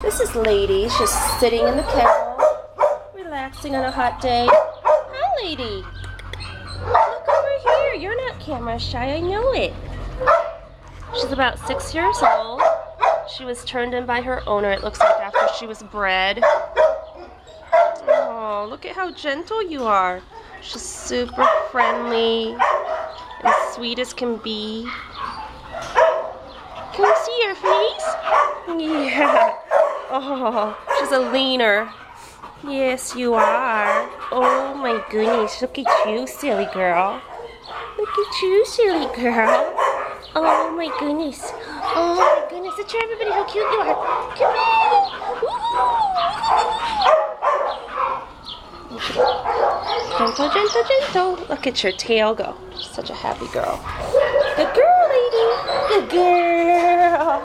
This is Lady. She's sitting in the kennel, relaxing on a hot day. Hi, Lady. Look over here. You're not camera shy. I know it. She's about 6 years old. She was turned in by her owner, it looks like, after she was bred. Oh, look at how gentle you are. She's super friendly and sweet as can be. Can you see your face? Yeah. Oh, she's a leaner. Yes, you are. Oh my goodness, look at you, silly girl. Look at you, silly girl. Oh my goodness. Oh my goodness, let's show everybody how cute you are. Come here. Gentle, gentle, gentle. Look at your tail go. Such a happy girl. Good girl, Lady. Good girl.